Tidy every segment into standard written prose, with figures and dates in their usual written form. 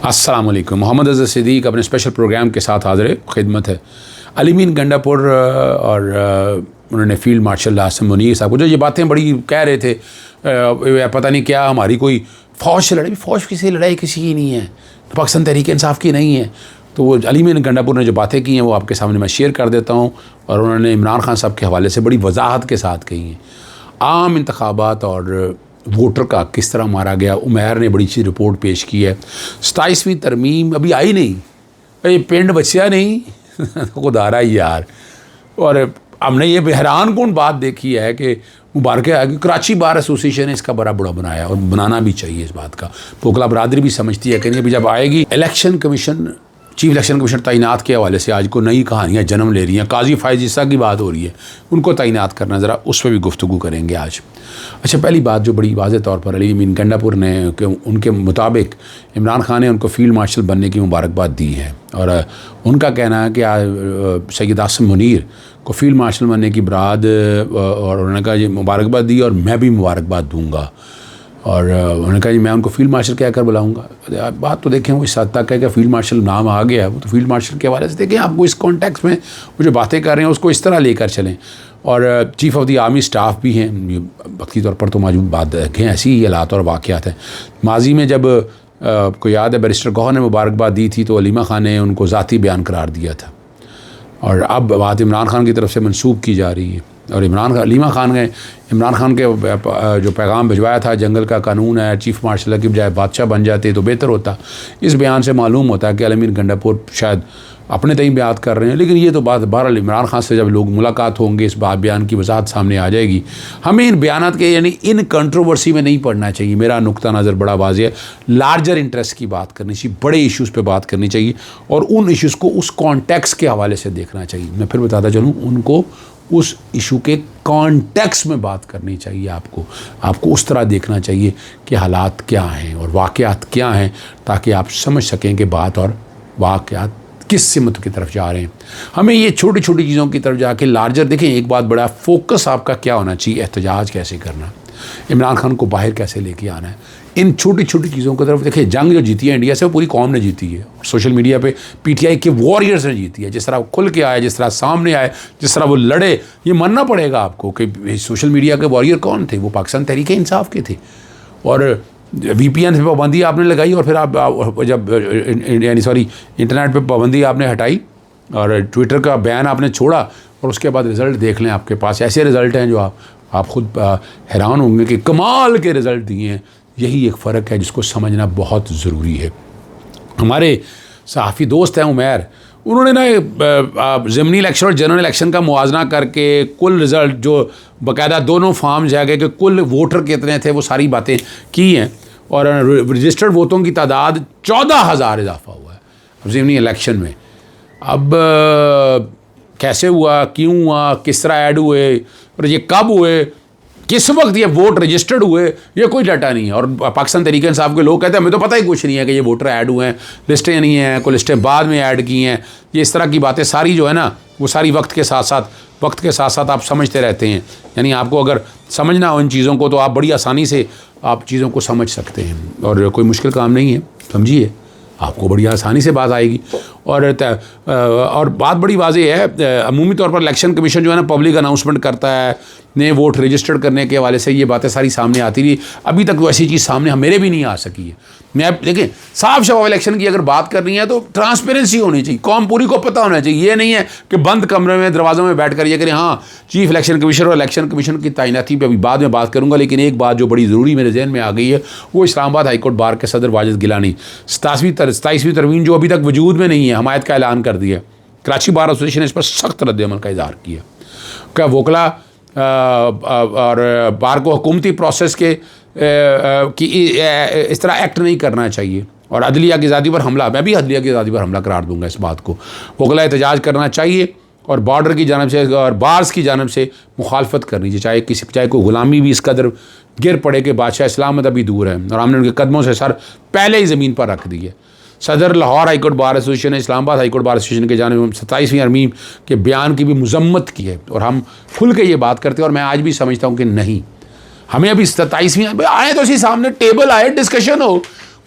अस्सलाम वालेकुम। मोहम्मद अज़हर सिद्दीक़ अपने स्पेशल प्रोग्राम के साथ हाज़िर खिदमत है। अली मीन गंडापुर और उन्होंने फील्ड मार्शल आसिम मुनीर साहब को जो ये बातें बड़ी कह रहे थे, पता नहीं क्या हमारी कोई फ़ौज से लड़ाई, फ़ौज की लड़ाई किसी की नहीं है, पाकिस्तान तहरीक इंसाफ की नहीं है। तो वो अली मीन गंडापुर ने जो बातें की हैं वो आपके सामने मैं शेयर कर देता हूँ, और उन्होंने इमरान खान साहब के हवाले से बड़ी वजाहत के साथ कही हैं। आम इंतखाबात और वोटर का किस तरह मारा गया, उमैर ने बड़ी अच्छी रिपोर्ट पेश की है। 27वीं तरमीम अभी आई नहीं, ये पिंड बचिया नहीं खुदा रहा यार। और हमने ये हैरान कौन बात देखी है कि मुबारक है कि कराची बार एसोसिएशन ने इसका बड़ा बुरा बनाया, और बनाना भी चाहिए इस बात का। पोकला बरादरी भी समझती है कि नहीं, जब आएगी election commission, chief election commission तैनात के हवाले से आज को नई कहानियाँ जन्म ले रही हैं। काजी फायज ईसा की बात हो रही है, उनको तैनात करना, ज़रा उस पर भी गुफ्तगू करेंगे आज। अच्छा, पहली बात जो बड़ी वाज़ेह तौर पर अली मीन गंडापुर ने कि उनके मुताबिक इमरान खान ने उनको फील्ड मार्शल बनने की मुबारकबाद दी है, और उनका कहना है कि सैयद आसिम मुनीर को फील्ड मार्शल बनने की बराद, और उन्होंने कहा ये मुबारकबाद दी और मैं भी मुबारकबाद दूँगा। और उन्होंने कहा जी मैं उनको फील्ड मार्शल कह कर बुलाऊंगा। बात तो देखें वो इस हद तक है कि फील्ड मार्शल नाम आ गया है, वो तो फील्ड मार्शल के हवाले से देखें आपको इस कॉन्टेक्स्ट में वो जो बातें कर रहे हैं उसको इस तरह लेकर चलें। और chief of the army staff भी हैं, वक्ती तौर पर तो मौजूद बात देखें, ऐसी ही हालात और वाक़यात हैं। माजी में जब को याद है बैरिस्टर गौहर ने मुबारकबाद दी थी तो अलीमा खान ने उनको ज़ाती बयान करार दिया था, और अब बात इमरान खान की तरफ से मंसूब की जा रही है। और अलीमा खान ने इमरान खान के जो पैगाम भिजवाया था, जंगल का कानून है, चीफ़ मार्शल की बजाय बादशाह बन जाते तो बेहतर होता। इस बयान से मालूम होता है कि अली मीन गंडापुर शायद अपने तय बात कर रहे हैं, लेकिन ये तो बात बहरहाल इमरान खान से जब लोग मुलाकात होंगे इस बात बयान की वजाहत सामने आ जाएगी। हमें इन बयानात के यानी इन कंट्रोवर्सी में नहीं पड़ना चाहिए। मेरा नुक्ता नज़र बड़ा वाज़ेह है, लार्जर इंटरेस्ट की बात करनी चाहिए, बड़े इश्यूज़ पे बात करनी चाहिए, और उन इश्यूज़ को उस कॉन्टेक्स्ट के हवाले से देखना चाहिए। मैं फिर बताता चलूँ, उनको उस इशू के कॉन्टेक्स्ट में बात करनी चाहिए। आपको उस तरह देखना चाहिए कि हालात क्या हैं और वाक़यात क्या हैं, ताकि आप समझ सकें कि बात और वाक़यात किस सिमत की तरफ जा रहे हैं। हमें ये छोटी छोटी चीज़ों की तरफ जाके लार्जर देखें। एक बात बड़ा फोकस आपका क्या होना चाहिए, एहतजाज कैसे करना, इमरान खान को बाहर कैसे लेके आना है, इन छोटी छोटी चीज़ों की तरफ देखिए। जंग जो जीती है इंडिया से वो पूरी कौम ने जीती है, और सोशल मीडिया पे पीटीआई के वॉरियर्स ने जीती है। जिस तरह खुल के आए, जिस तरह सामने आए, जिस तरह वो लड़े, ये मानना पड़ेगा आपको कि सोशल मीडिया के वॉरियर कौन थे, वो पाकिस्तान तहरीक इंसाफ के थे। और VPN पे पाबंदी आपने लगाई, और फिर आप जब इंटरनेट पे पाबंदी आपने हटाई और ट्विटर का बैन आपने छोड़ा, और उसके बाद रिज़ल्ट देख लें, आपके पास ऐसे रिज़ल्ट हैं जो आप खुद हैरान होंगे कि कमाल के रिज़ल्ट दिए हैं। यही एक फ़र्क है जिसको समझना बहुत ज़रूरी है। हमारे सहाफ़ी दोस्त हैं उमैर, उन्होंने ना ज़िमनी इलेक्शन और जनरल इलेक्शन का मुआजना करके कुल रिज़ल्ट जो बाकायदा दोनों फॉर्म जाके कि कुल वोटर कितने थे वो सारी बातें की हैं, और रजिस्टर्ड वोटों की तादाद 14,000 इजाफा हुआ है ज़िमनी इलेक्शन में। अब कैसे हुआ, क्यों हुआ, किस तरह ऐड हुए, और ये कब हुए, किस वक्त ये वोट रजिस्टर्ड हुए, ये कोई डाटा नहीं है। और पाकिस्तान तहरीक इंसाफ के लोग कहते हैं हमें तो पता ही कुछ नहीं है कि ये वोटर ऐड हुए हैं, लिस्टें नहीं हैं, कोई लिस्टें बाद में ऐड की हैं। ये इस तरह की बातें सारी जो है ना, वो सारी वक्त के साथ साथ आप समझते रहते हैं। यानी आपको अगर समझना हो इन चीज़ों को तो आप बड़ी आसानी से आप चीज़ों को समझ सकते हैं, और कोई मुश्किल काम नहीं है, समझिए, आपको बड़ी आसानी से बात आएगी। और बात बड़ी वाज़ेह है, अमूमी तौर पर इलेक्शन कमीशन जो है ना पब्लिक अनाउंसमेंट करता है नए वोट रजिस्टर्ड करने के हवाले से, ये बातें सारी सामने आती रही। अभी तक तो ऐसी चीज़ सामने मेरे भी नहीं आ सकी है। मैं देखें, साफ शफाफ इलेक्शन की अगर बात करनी है तो ट्रांसपेरेंसी होनी चाहिए, कौम पूरी को पता होना चाहिए। ये नहीं है कि बंद कमरे में दरवाज़ों में बैठ कर ये करें। हाँ, चीफ इलेक्शन कमीशन और इलेक्शन कमीशन की तैनाती पर अभी बाद में बात करूँगा, लेकिन एक बात जो बड़ी ज़रूरी मेरे जहन में आ गई है, वो इस्लामाबाद हाईकोर्ट बार के सदर वाजिद गिलानी 27वीं तरमीम जो अभी तक वजूद में नहीं है, हमायत का ऐलान कर दिया। कराची बार एसोसिएशन ने इस पर सख्त रद्द-ए-अमल का इज़हार किया। क्या वोकला और बार को हुकूमती प्रोसेस के कि इस तरह एक्ट नहीं करना चाहिए, और अदलिया की आज़ादी पर हमला, मैं भी अदलिया की आज़ादी पर हमला करार दूंगा इस बात को। वोकला एहतजाज करना चाहिए, और बॉर्डर की जानब से और बार्स की जानब से मुखालफत करनी चाहिए, चाहे कोई ग़ुलामी भी इस कदर गिर पड़े कि बादशाह इस्लाम अभी दूर है, और हमने उनके कदमों से सर पहले ही ज़मीन पर रख दिए। सदर लाहौर हाईकोर्ट बार एसोसिएशन ने इस्लामाबाद हाईकोर्ट बार एसोसिएशन के जानिब 27वीं तरमीम के बयान की भी मजम्मत की है, और हम खुल के ये बात करते हैं। और मैं आज भी समझता हूँ कि नहीं, हमें अभी 27वीं आए तो इसी सामने टेबल आए, डिस्कशन हो,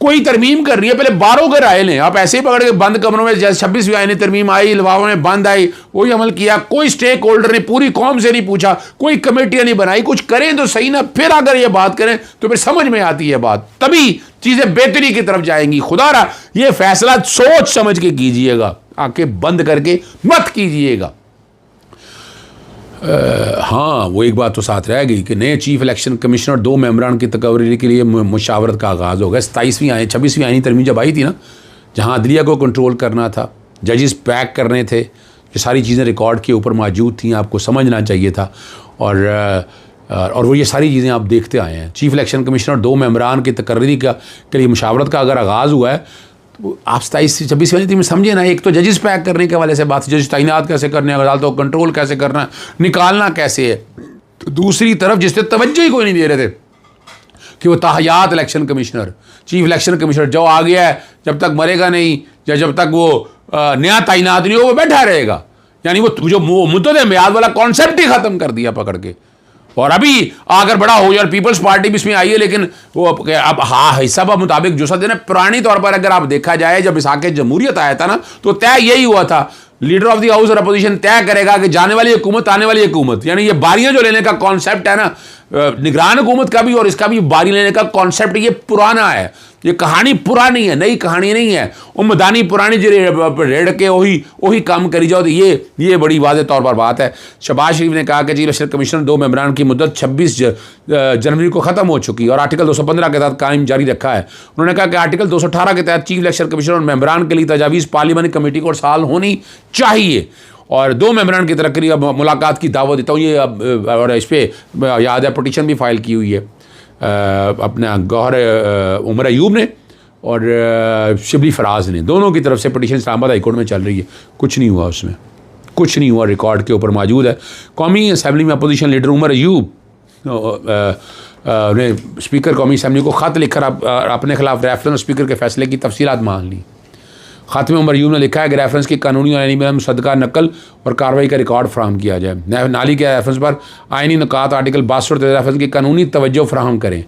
कोई तरमीम कर रही है, पहले बारों के राय लें। आप ऐसे ही पकड़ के बंद कमरों में, जैसे 26वीं आईनी तरमीम आई, लिफाफों में बंद आई, वही अमल किया, कोई स्टेक होल्डर ने पूरी कौम से नहीं पूछा, कोई कमेटियां नहीं बनाई, कुछ करें तो सही ना, फिर अगर ये बात करें तो फिर समझ में आती है बात, तभी चीज़ें बेहतरी की तरफ जाएंगी। खुदारा ये फैसला सोच समझ के कीजिएगा, आंखें बंद करके मत कीजिएगा। हाँ, वो एक बात तो साथ रह गई कि नए चीफ इलेक्शन कमिश्नर 2 मेंबरान की तकरीरी के लिए मुशावरत का आगाज़ हो गया। 26वीं आईनी तरमीम जब आई थी ना, जहाँ अदलिया को कंट्रोल करना था, जजेस पैक करने थे, ये सारी चीज़ें रिकॉर्ड के ऊपर मौजूद थी, आपको समझना चाहिए था। और वो ये सारी चीज़ें आप देखते आए हैं। चीफ इलेक्शन कमिश्नर 2 मेंबरान की तकरीरी के लिए मुशावरत का अगर आगाज़ हुआ है तो आप 27वीं में समझे ना, एक तो जजेस पैक करने के वाले से बात, जजेस तैनात कैसे करने हैं, अदालतों को कंट्रोल कैसे करना है, निकालना कैसे है। तो दूसरी तरफ जिससे तवज्जो ही कोई नहीं दे रहे थे कि वो ताहयात election commissioner, chief election commissioner जो आ गया है, जब तक मरेगा नहीं या जब तक वो नया तैनात नहीं हो, वो बैठा रहेगा। यानी वो जो मुद्दत म्याद वाला कॉन्सेप्ट ही ख़त्म कर दिया पकड़ के। और अभी आकर बड़ा हो जाए, पीपल्स पार्टी भी इसमें आई है, लेकिन वो अब हाँ हिसाब मुताबिक जो सदन पुरानी तौर पर अगर आप देखा जाए, जब इसाक़े जमहूरियत आया था ना, तो तय यही हुआ था, लीडर ऑफ द हाउस और अपोजिशन तय करेगा कि जाने वाली हुकूमत, आने वाली हुकूमत। यानी ये बारियां जो लेने का कॉन्सेप्ट है ना, निगरान हुकूमत का भी और इसका भी बारी लेने का कॉन्सेप्ट ये पुराना है, ये कहानी पुरानी है, नई कहानी नहीं है। उम्मदानी पुरानी जो रेड़ के वही काम करी जाओ, तो ये बड़ी वाज़ेह तौर पर बात है। शहबाज शरीफ ने कहा कि चीफ इलेक्शन कमिश्नर 2 मेंबरान की मुद्दत 26 जनवरी को ख़त्म हो चुकी है और आर्टिकल 215 के तहत कायम जारी रखा है। उन्होंने कहा कि आर्टिकल 218 के तहत चीफ इलेक्शन कमिश्नर और मेंबरान के लिए तजावीज़ पार्लियामानी कमेटी को साल होनी चाहिए और 2 मेंबरान की तरक्की अब मुलाकात की दावत देता हूँ। ये और इस पर याद है पटिशन भी फाइल की हुई है अपना गौहर उमर अयूब ने और शिबली फराज ने, दोनों की तरफ से पटिशन इस्लामाबाद हाई कोर्ट में चल रही है। कुछ नहीं हुआ उसमें, कुछ नहीं हुआ, रिकॉर्ड के ऊपर मौजूद है। कौमी असम्बली में अपोजिशन लीडर उमर अयूब ने स्पीकर कौमी असम्बली को ख़त लिखकर अपने खिलाफ रेफरेंस स्पीकर के फैसले की तफसीलात मांग ली। ख़त में उमर अयूब ने लिखा है कि रेफरेंस की कानूनी और आईनी में मुसद्दका नकल और कार्रवाई का रिकॉर्ड फ्राहम किया जाए। नाली के रेफरेंस पर आईनी नुकात आर्टिकल 62 रेफरेंस की कानूनी तवज्जो फ्राहम करें,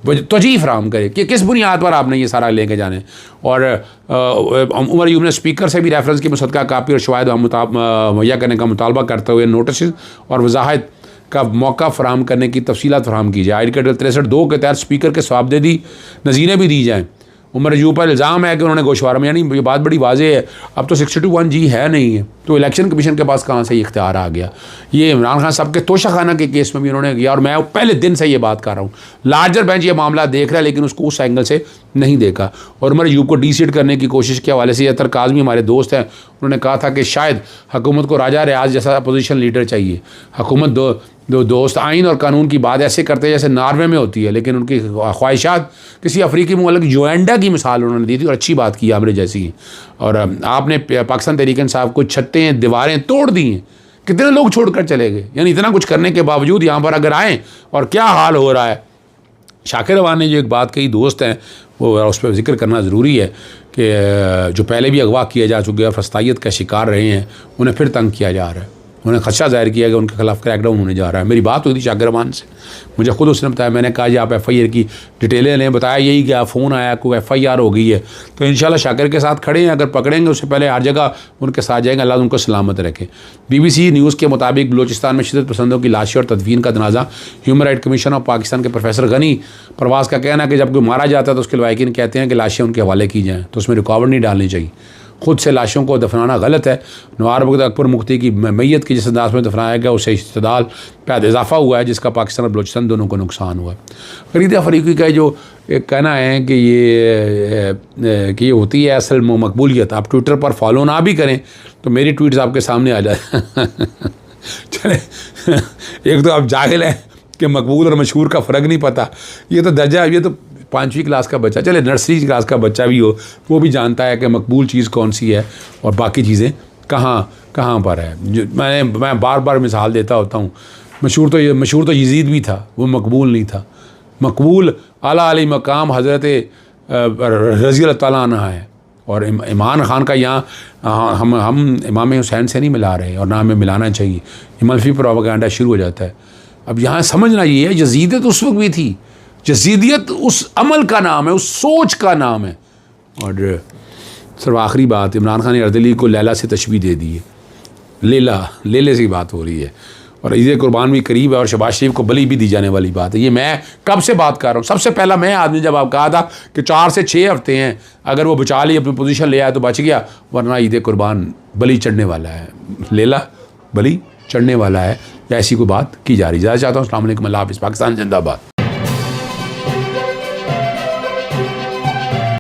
तवज्जो फ्राहम करें कि किस बुनियाद पर आपने ये सारा लेके जाने। और उमर अयूब ने स्पीकर से भी रेफरेंस की मुसद्दका कापी और शवाहिद मुहैया करने का मुतालबा करते हुए नोटिस और वजाहत का मौका फराहम करने की तफसीलात फराहम की जाए। आर्टिकल 63(2) के तहत स्पीकर के सवाबदेही नज़ीरें भी दी जाएँ। उमर अयूब पर इल्ज़ाम है कि उन्होंने गोशवारा में, यानी ये बात बड़ी वाज़ेह है, अब तो 62(1) है नहीं है, तो इलेक्शन कमीशन के पास कहाँ से ये इख्तियार आ गया। ये इमरान खान साहब के तोशाखाना के केस में भी उन्होंने किया और मैं पहले दिन से ये बात कर रहा हूँ। लार्जर बेंच ये मामला देख रहा है लेकिन उसको उस एंगल से नहीं देखा और उमर अयूब को डीसीट करने की कोशिश के हवाले से अतर काज़मी हमारे दोस्त हैं, उन्होंने कहा था कि शायद हुकूमत को राजा रियाज जैसा अपोजिशन लीडर चाहिए। हुकूमत दो दोस्त आइन और कानून की बात ऐसे करते हैं जैसे नॉर्वे में होती है, लेकिन उनकी ख्वाहिशात किसी अफ्रीकी मुल्क युगांडा की मिसाल उन्होंने दी थी और अच्छी बात की आमरे जैसी। और आपने पाकिस्तान तहरीक इंसाफ को छतें दीवारें तोड़ दी हैं, कितने लोग छोड़कर चले गए। यानी इतना कुछ करने के बावजूद यहाँ पर अगर आएँ और क्या हाल हो रहा है। शाकिर रवान ने जो एक बात कही, दोस्त हैं वो, उस पर जिक्र करना ज़रूरी है कि जो पहले भी अगवा किए जा चुके हैं, फस्तायत का शिकार रहे हैं, उन्हें फिर तंग किया जा रहा है। उन्होंने खदशा जाहिर किया कि उनके खिलाफ क्रैकडाउन होने जा रहा है। मेरी बात हुई थी शाकिर रवान से, मुझे खुद उसने बताया, मैंने कहा जी आप FIR की डिटेलें लें, बताया यही कि आप फ़ोन आया कोई FIR हो गई है। तो इंशाल्लाह शाकिर के साथ खड़े हैं, अगर पकड़ेंगे उससे पहले हर जगह उनके साथ जाएंगे, अल्लाह उनको सलामत रखे। BBC न्यूज़ के मुताबिक बलोचिस्तान में शिदत पसंदों की लाशें और तदफीन का जनाजा, human right commission of Pakistan के प्रोफेसर गनी परवाज़ का कहना है कि जब कोई मारा जाता है तो उसके लवाकिन कहते हैं कि लाशें उनके हवाले की जाएँ, तो उसमें रुकावट नहीं डालनी चाहिए। खुद से लाशों को दफनाना गलत है। नवार बख्त अकबर मुफ्ती की मैयत की जिस अंदाज में दफनाया गया उससे इस्तेदाल पर इजाफा हुआ है, जिसका पाकिस्तान और बलूचिस्तान दोनों को नुकसान हुआ है। फरीद अफरीकी का जो एक कहना है कि ये होती है असल मकबूलियत। आप ट्विटर पर फॉलो ना भी करें तो मेरी ट्वीट्स आपके सामने आ जाए। चले एक तो आप जाहिल हैं कि मकबूल और मशहूर का फ़र्क नहीं पता, ये तो दर्जा, ये तो 5वीं क्लास का बच्चा, चले नर्सरी क्लास का बच्चा भी हो, वो भी जानता है कि मकबूल चीज़ कौन सी है और बाकी चीज़ें कहाँ पर है। मैं बार बार मिसाल देता होता हूँ, मशहूर तो यजीद भी था, वो मकबूल नहीं था। मकबूल आला अली मकाम हज़रत रज़ी अल्लाह तआला अन्हा है और इमरान खान का यहाँ हम इमाम हुसैन से नहीं मिला रहे और ना हमें मिलाना चाहिए। ये मल्फी प्रोपेगेंडा शुरू हो जाता है। अब यहाँ समझना ये है, यजीद तो उस वक्त भी थी यजीदियत उस अमल का नाम है, उस सोच का नाम है। और सिर्फ आखिरी बात, इमरान खान ने अर्दली को लैला से तशबीह दे दी है। लेले से बात हो रही है और ईद कुर्बान भी करीब है और शहबाज शरीफ को बली भी दी जाने वाली बात है। ये मैं कब से बात कर रहा हूँ, सबसे पहला मैं आदमी जब आप कहा था कि 4 से 6 हफ्ते हैं, अगर वो बचा ली, अपनी पोजीशन ले आया तो बच गया, वरना ईद कुर्बान बली चढ़ने वाला है, लेला बली चढ़ने वाला है, या ऐसी कोई बात की जा रही है। ज़्यादा चाहता हूँ। अस्सलाम वालेकुम, अल्लाह हाफ़िज़, पाकिस्तान जिंदाबाद।